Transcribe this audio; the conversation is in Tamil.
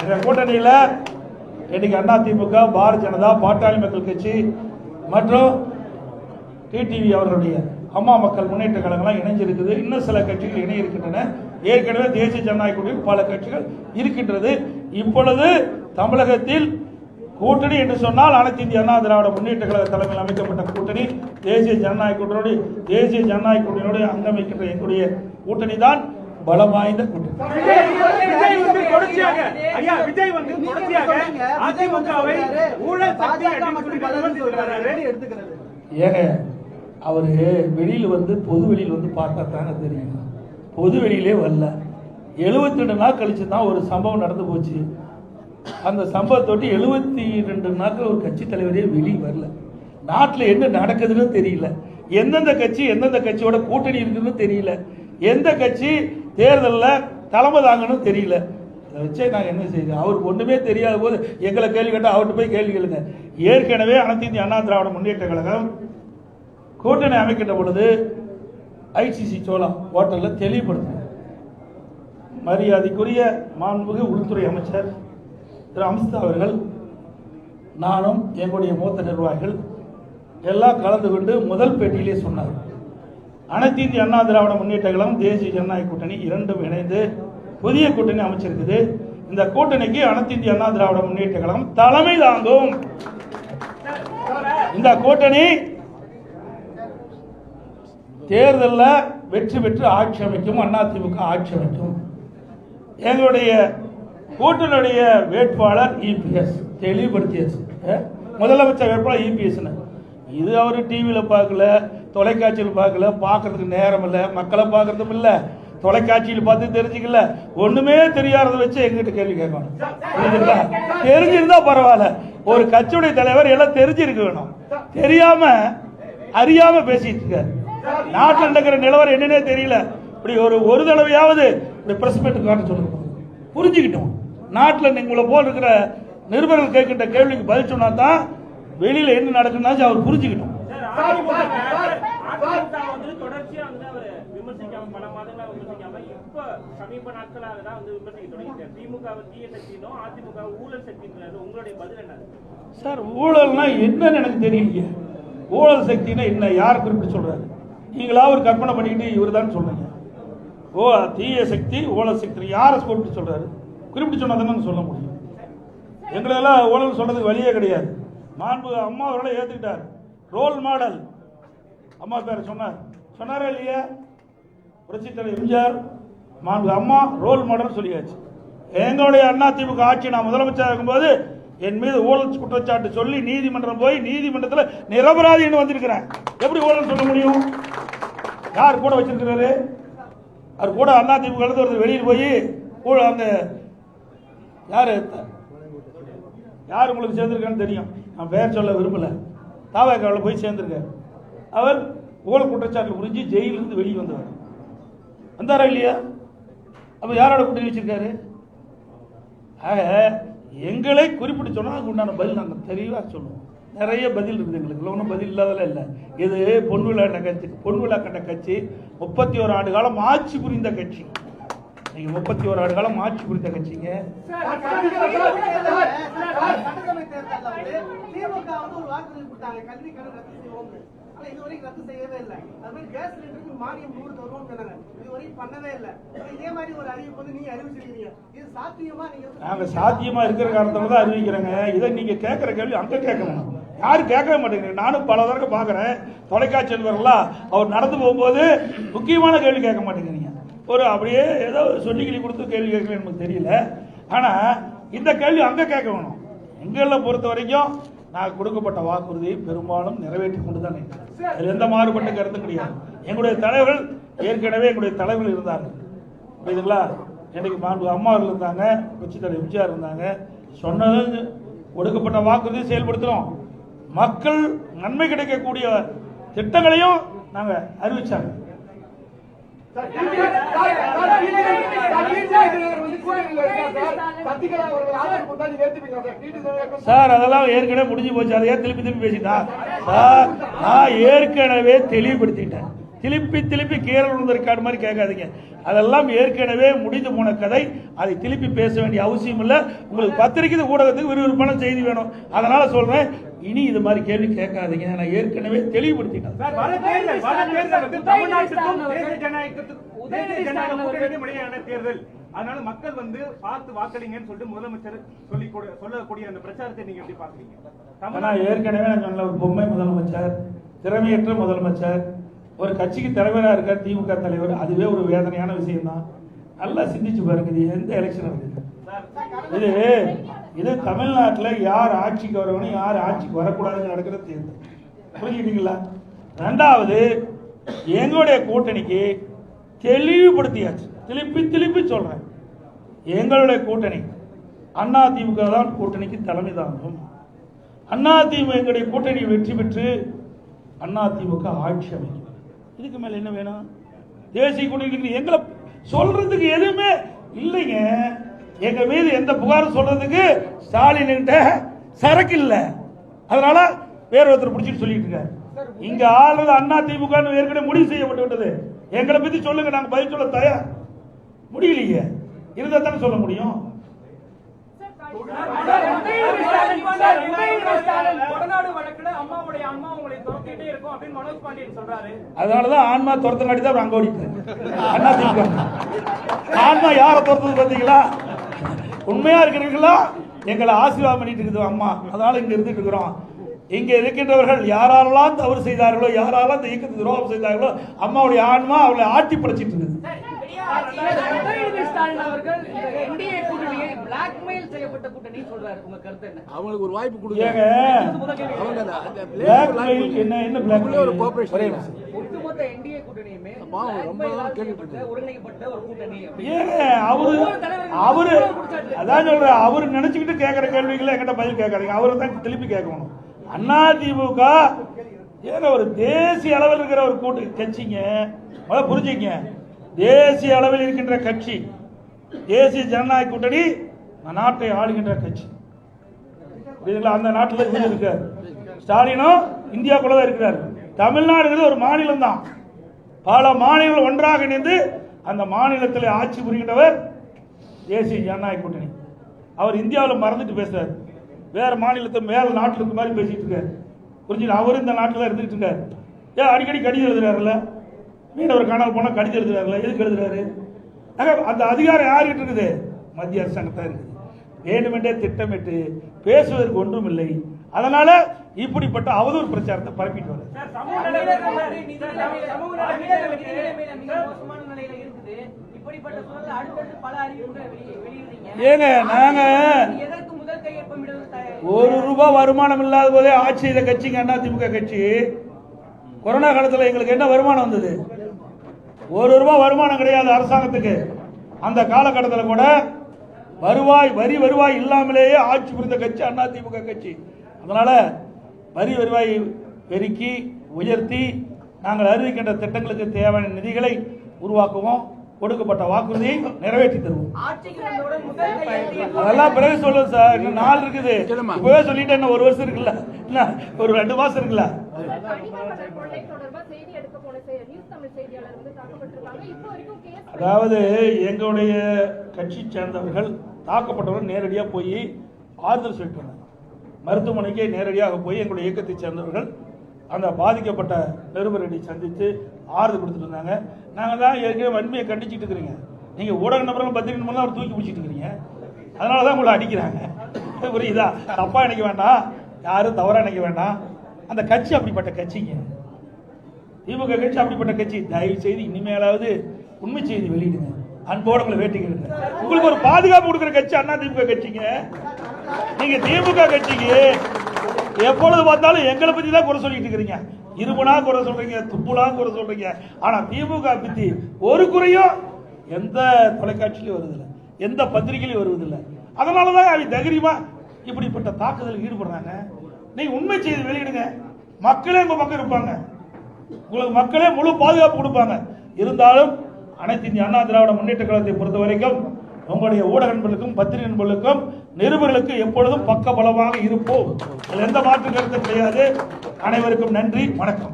இந்த கூட்டணியில் இன்னைக்கு அதிமுக, பாரதிய ஜனதா, பாட்டாளி மக்கள் கட்சி மற்றும் டிடிவி அவர்களுடைய அம்மா மக்கள் முன்னேற்ற கழகங்களாம் இணைஞ்சிருக்குது. இன்னும் சில கட்சிகள் இணைய இருக்கின்றன. ஏற்கனவே தேசிய ஜனநாயக கூட்டணியில் பல கட்சிகள் இருக்கின்றது. இப்பொழுது தமிழகத்தில் கூட்டணி என்று சொன்னால் அனைத்து இந்திய அண்ணா திராவிட முன்னேற்ற கழக தலைமையில் அமைக்கப்பட்ட கூட்டணி தேசிய ஜனநாயக கூட்டணியோடு அங்கமைக்கின்ற எங்களுடைய கூட்டணி தான் பலம் வாய்ந்த கூட்டணி. ஏங்க அவரு வெளியில் பொது வெளியில் பார்த்தா தாங்க தெரியும். பொது வெளியிலே வரல. 72 நாள் கழிச்சு தான் ஒரு சம்பவம் நடந்து போச்சு. அந்த சம்பவத்தோட்டு 72 நாட்கள் ஒரு கட்சி தலைவரே வெளியே வரல. நாட்டில் என்ன நடக்குதுன்னு தெரியல. எந்தெந்த கட்சியோட கூட்டணி இருக்குன்னு தெரியல. எந்த கட்சி தேர்தலில் தலைமை தாங்கன்னு தெரியல. அதை வச்சே நாங்கள் என்ன செய்யுங்க? அவருக்கு ஒன்றுமே தெரியாத போது எங்களை கேள்வி கேட்டால் அவர்கிட்ட போய் கேள்வி கேளுங்க. ஏற்கனவே அனைத்து இந்திய அண்ணா திராவிட முன்னேற்ற கழகம் கூட்டணி அமைக்கின்ற பொழுது ஐசிசி சோழா ஹோட்டலில் தெளிவுபடுத்த மரியாதைக்குரிய மாண்புமிகு உள்துறை அமைச்சர் திரு அமித்ஷா அவர்கள், நானும் எங்களுடைய மூத்த நிர்வாகிகள் எல்லாம் கலந்து கொண்டு முதல் பேட்டியிலே சொன்னார், அனைத்து இந்திய அண்ணா திராவிட முன்னேற்ற கழகம், தேசிய ஜனநாயக கூட்டணி இரண்டும் இணைந்து புதிய கூட்டணி அமைச்சிருக்குது. இந்த கூட்டணிக்கு அனைத்து இந்திய அண்ணா திராவிட முன்னேற்ற கழகம் தலைமை தாங்கும். இந்த கூட்டணி தேர்தலில் வெற்றி பெற்று ஆட்சி அமைக்கும். அதிமுக ஆட்சி அமைக்கும். எங்களுடைய கூட்டணியுடைய வேட்பாளர் இபிஎஸ் தெளிவுபடுத்தியாச்சு. முதலமைச்சர் வேட்பாளர் இபிஎஸ். இது அவர் டிவியில் பார்க்கல, தொலைக்காட்சியில் பார்க்கல, பார்க்கறதுக்கு நேரம் இல்லை, மக்களை பார்க்கறதும் இல்லை, தொலைக்காட்சியில் பார்த்து தெரிஞ்சுக்கல, ஒண்ணுமே தெரியாததை வச்சு எங்கிட்ட கேள்வி கேட்கணும். தெரிஞ்சிருந்தா பரவாயில்ல. ஒரு கட்சியுடைய தலைவர் எல்லாம் தெரிஞ்சிருக்க வேணும். தெரியாம அறியாம பேசிட்டு இருக்காரு. நாட்டில் நடக்கிற நிலவரம் என்னன்னே தெரியல. இப்படி ஒரு தடவையாவது பிரஸ் மீட் காட்ட சொல்லுங்க, புரிஞ்சுக்கிட்டோம். நாட்டில் உங்களை போல் இருக்கிற நிருபர்கள் கேட்கின்ற கேள்விக்கு பதில் சொன்னா தான் வெளியில என்ன நடக்குன்னா அவர் புரிஞ்சுக்கிட்டோம். சார் ஊழல்னா என்னன்னு எனக்கு தெரியலையே. ஊழல் சக்தினா என்ன? யார் குறிப்பிட்டு சொல்றாரு? நீங்களா ஒரு கற்பனை பண்ணிக்கிட்டு இவர் தான் சொல்றீங்க. தீய சக்தி, ஊழல் சக்தி யாரை குறிப்பிட்டு சொல்றாரு? குறிப்பிட்டு சொன்னா தானே சொல்ல முடியும். எங்களெல்லாம் ஊழல் சொல்றதுக்கு வழியே கிடையாது. மாண்பு அம்மா அவர்களை ஏத்துக்கிட்டார். ரோல் மாடல் அம்மா பேர் சொன்னாரா இல்லையா? புரட்சி தலைவர் எம்ஜிஆர், மாண்பு அம்மா ரோல் மாடல் சொல்லியாச்சு. எங்களுடைய அதிமுக ஆட்சி நான் முதலமைச்சர் இருக்கும்போது என் மீது ஊழல் குற்றச்சாட்டு சொல்லி நீதிமன்றம் போய் நீதிமன்றத்தில் நிரபராதின்னு வந்திருக்கிறேன். எப்படி ஊழல் சொல்ல முடியும்? யார் கூட வச்சிருக்கிறாரு? அவர் கூட அதிமுக ஒரு வெளியில் போய் அந்த யார் உங்களுக்கு சேர்ந்திருக்கான்னு தெரியும். நான் பேர் சொல்ல விரும்பல. தாவகாவில் போய் சேர்ந்திருக்காரு. அவர் ஊழல் குற்றச்சாட்டு புரிஞ்சு ஜெயிலிருந்து வெளியே வந்தாரா இல்லையா? அப்ப யாரோட கூட்டணி வச்சிருக்காரு? ஆக எங்களை குறிப்பிட்டு சொன்னா உண்டான பதில் நாங்கள் தெளிவாக சொல்லுவோம். நிறைய பதில் இருக்குது எங்களுக்கு. ஒன்றும் பதில் இல்லாதெல்லாம் இல்லை. இது பொன்விழா கண்ட கட்சி 31 ஆண்டு காலம் ஆட்சி புரிந்த கட்சி. நீங்க 31 ஆண்டு காலம் ஆட்சி புரிந்த கட்சிங்க. நாங்க சாத்தியமா இருக்கிற காரணத்தால தான் அறிவிக்கிறேங்க. இதை நீங்க கேட்கிற கேள்வி அங்க கேட்கணும். யாரும் கேட்கவே மாட்டேங்கிறீங்க. நானும் பல தடவை பாக்குறேன் தொலைக்காட்சி நண்பர்களா, அவர் நடந்து போகும்போது முக்கியமான கேள்வி கேட்க மாட்டேங்கிறீங்க. ஒரு அப்படியே ஏதோ சொல்லிக்கிளி கொடுத்து கேள்வி கேட்கல நமக்கு தெரியல. ஆனா இந்த கேள்வி அங்க கேட்க வேணும். எங்களை பொறுத்த வரைக்கும் நான் கொடுக்கப்பட்ட வாக்குறுதியை பெரும்பாலும் நிறைவேற்றி கொண்டு தான் அதில் எந்த மாறுபட்ட கருத்தும் கிடையாது. எங்களுடைய தலைவர்கள் ஏற்கனவே எங்களுடைய தலைவர்கள் இருந்தார்கள். புரியுதுங்களா? எனக்கு மாண்பு அம்மா அவர்கள் இருந்தாங்க, புரட்சி தலைவர் எம்ஜிஆர் இருந்தாங்க. சொன்னது கொடுக்கப்பட்ட வாக்குறுதியை செயல்படுத்துகிறோம். மக்கள் நன்மை கிடைக்கக்கூடிய திட்டங்களையும் நாங்கள் அறிவிச்சாங்க. சார் அதெல்லாம் ஏற்கனவே முடிஞ்சு போச்சு. அதை ஏன் திருப்பி பேசிட்டா? சார் நான் ஏற்கனவே தெளிவுபடுத்திட்டேன். திருப்பி திருப்பி கேரள ரெக்கார்டு மாதிரி கேட்காதீங்க. அதெல்லாம் ஏற்கனவே முடிந்து போன கதை. அதை திருப்பி பேச வேண்டிய அவசியம் இல்லை. உங்களுக்கு பத்திரிகை ஊடகத்துக்கு விறுவிறுப்பான செய்தி வேணும். அதனால சொல்றேன், இனி இது மாதிரி கேள்வி கேட்காதீங்க. நான் ஏற்கனவே தெளிவுபடுத்திட்டேன். தேர்தல், அதனால மக்கள் வந்து பார்த்து வாக்களிங்கன்னு சொல்லிட்டு முதலமைச்சர் சொல்லக்கூடிய அந்த பிரச்சாரத்தை நீங்க எப்படி பாக்குறீங்க? ஏற்கனவே நான் சொன்ன ஒரு பொம்மை முதலமைச்சர், திறமையற்ற முதலமைச்சர், ஒரு கட்சிக்கு தலைவராக இருக்கார் திமுக தலைவர். அதுவே ஒரு வேதனையான விஷயம் தான். நல்லா சிந்திச்சு பாருங்க. இது எந்த எலெக்ஷன் இருக்குது? இது தமிழ்நாட்டில் யார் ஆட்சிக்கு வரணும், யார் ஆட்சிக்கு வரக்கூடாதுன்னு நடக்கிற தேர்தல். புரிஞ்சுக்கிட்டீங்களா? ரெண்டாவது, எங்களுடைய கூட்டணிக்கு தெளிவுபடுத்தியாச்சு. திருப்பி திருப்பி சொல்றேன், எங்களுடைய கூட்டணி அண்ணா திமுக தான் கூட்டணிக்கு தலைமை தாங்கும். அண்ணா திமுக எங்களுடைய கூட்டணி வெற்றி பெற்று அண்ணா திமுக ஆட்சி அமைக்கும். இதுக்கு மேல என்ன வேணும்? தேசிய கூட்டணி எங்களை சொல்றதுக்கு எதுவுமே இல்லைங்க. எங்க மீது எந்த புகாரும் சொல்றதுக்கு ஸ்டாலின் சரக்கு இல்ல. அதனால வேற ஒருத்தர் பிடிச்சிட்டு சொல்லிட்டு இருக்காரு. இங்க ஆளுநர் அண்ணா திமுக ஏற்கனவே முடிவு செய்யப்பட்டு விட்டது. எங்களை பத்தி சொல்லுங்க, நாங்க பதில் சொல்ல தயார். முடியலையே, இருந்தா தானே சொல்ல முடியும். அதனாலதான் ஆன்மா துரத்தங்காட்டி தான் அங்க ஓடிட்டு அண்ணா திமுக. ஆன்மா யார துரத்தது பாத்தீங்களா? உண்மையா இருக்கிறீங்களா? எங்களை ஆசீர்வாதம் பண்ணிட்டு இருக்குது அம்மா. அதனால இங்க இருந்துட்டு இருக்கிறோம். இங்க இருக்கின்றவர்கள் யாரெல்லாம் தவறு செய்தார்களோ, யாரெல்லாம் இந்த இயக்கத்துக்கு துரோகம் செய்தார்களோ, அம்மாவுடைய ஆன்மா அவளை ஆட்டி படைச்சிட்டு இருக்குது. அவங்களுக்கு ஒரு வாய்ப்பு கொடுங்க. என்ன அவரு அதான் சொல்ற, அவரு நினைச்சுக்கிட்டு கேட்கிற கேள்விகளை என்கிட்ட பதில் கேட்காதீங்க. அவரு தான் திருப்பி கேட்கணும். அண்ணா திமுக ஏங்க ஒரு தேசிய அளவில் இருக்கிற ஒரு கூட்டு கட்சிங்க. புரிஞ்சுங்க, தேசிய அளவில் இருக்கின்ற கட்சி தேசிய ஜனநாயக கூட்டணி நாட்டை ஆளுகின்ற கட்சி. அந்த நாட்டில் இவர் இருக்கார். ஸ்டாலினும் இந்தியாவுக்குள்ள தான் இருக்கிறார். தமிழ்நாடு ஒரு மாநிலம் தான். பல மாநிலங்கள் ஒன்றாக இணைந்து அந்த மாநிலத்தில் ஆட்சி புரிகின்றவர் தேசிய ஜனநாயக கூட்டணி. அவர் இந்தியாவில் மறந்துட்டு பேசுறாரு. வேற மாநிலத்தை மேல நாட்டில் இருக்க மாதிரி பேசிட்டு இருக்காரு. புரிஞ்சு, அவரும் இந்த நாட்டில் தான் இருந்துட்டு இருக்காரு. ஏன் அடிக்கடி கடிதம் எழுதுறாருல? மீனவர் காணாமல் போனா கடிதம் எழுதுறாருல? எதுக்கு எழுதுறாரு? அந்த அதிகாரம் யாருக்கிட்ட இருக்குது? மத்திய அரசாங்கத்தான் இருக்குது. வேண்டுமென்றே திட்டமிட்டு பேசுவதற்கு ஒன்றும் இல்லை. அதனால இப்படிப்பட்ட அவதூறு பிரச்சாரத்தை பரப்பிட்டு வர ஏங்க, நாங்க ₹1 வருமானம் இல்லாத போதே ஆட்சி செய்த கட்சிங்க அண்ணா திமுக கட்சி. கொரோனா காலத்தில் எங்களுக்கு என்ன வருமானம் வந்தது? ₹1 வருமானம் கிடையாது அரசாங்கத்துக்கு. அந்த காலகட்டத்தில் கூட வரி வருவாய் இல்லாமலேயே ஆட்சி புரிந்த கட்சி அண்ணா திமுக கட்சி. அதனால வரி வருவாய் பெருக்கி உயர்த்தி நாங்கள் அறிவிக்கின்ற திட்டங்களுக்கு தேவையான நிதிகளை உருவாக்குவோம். கொடுக்கப்பட்ட வாக்குறுதியை நிறைவேற்றி தருவோம். அதெல்லாம் பிறகு சொல்லுவோம் சார். இன்னும் நாள் இருக்குது. இப்பவே சொல்லிட்டு என்ன 1 வருஷம் இருக்குல்ல, இல்ல ஒரு 2 மாசம் இருக்குல்ல. அதாவது எங்களுடைய கட்சி சேர்ந்தவர்கள் தாக்கப்பட்டவர்கள் நேரடியாக போய் ஆறுதல் சொல்லிட்டு மருத்துவமனைக்கு நேரடியாக போய் எங்களுடைய இயக்கத்தை சேர்ந்தவர்கள் அந்த பாதிக்கப்பட்ட நிருபர்களை சந்தித்து ஆறுதல் கொடுத்துட்டு இருந்தாங்க. நாங்கள் தான் ஏற்கனவே வன்மையை கண்டிச்சுட்டு இருக்கிறீங்க. நீங்கள் ஊடக நபர்கள் பத்திரிகை மூலம் அவர் தூக்கி பிடிச்சிட்டு இருக்கிறீங்க. அதனால தான் உங்களை அடிக்கிறாங்க. புரியுதா? தப்பா நினைக்க வேண்டாம், யாரும் தவறா நினைக்க வேண்டாம். அந்த கட்சி அப்படிப்பட்ட கட்சிங்க. திமுக கட்சி அப்படிப்பட்ட கட்சி. தயவு செய்து இனிமேலாவது உண்மை செய்தி வெளியிடுங்க. அன்போடு உங்களை வேட்டிக்கிறீங்க. உங்களுக்கு ஒரு பாதுகாப்பு கொடுக்குற கட்சி அண்ணா திமுக கட்சிங்க. நீங்க திமுக கட்சிக்கு எப்பொழுது பார்த்தாலும் எங்களை பத்தி தான் குறை சொல்லிட்டு இருக்கிறீங்க. இருமுனா குறை சொல்றீங்க, துப்புலா குறை சொல்றீங்க. ஆனா திமுக பத்தி ஒரு குறையும் எந்த தொலைக்காட்சியிலும் வருவதில்லை, எந்த பத்திரிகையிலும் வருவதில்லை. அதனாலதான் அவங்க தைரியமா இப்படிப்பட்ட தாக்குதல் ஈடுபடுறாங்க. நீங்க உண்மை செய்தி வெளியிடுங்க. மக்களே உங்க பக்கம் இருப்பாங்க. உங்களுக்கு மக்களே முழு பாதுகாப்பு கொடுப்பாங்க. இருந்தாலும் அனைத்து இந்திய அண்ணா திராவிட முன்னேற்ற கழகத்தை பொறுத்த வரைக்கும் உங்களுடைய ஊடக நண்பர்களுக்கும் பத்திரிகை நண்பர்களுக்கும் நிருபர்களுக்கு எப்பொழுதும் பக்க பலமாக இருப்போம். எந்த மாற்று கருத்தும் கிடையாது. அனைவருக்கும் நன்றி, வணக்கம்.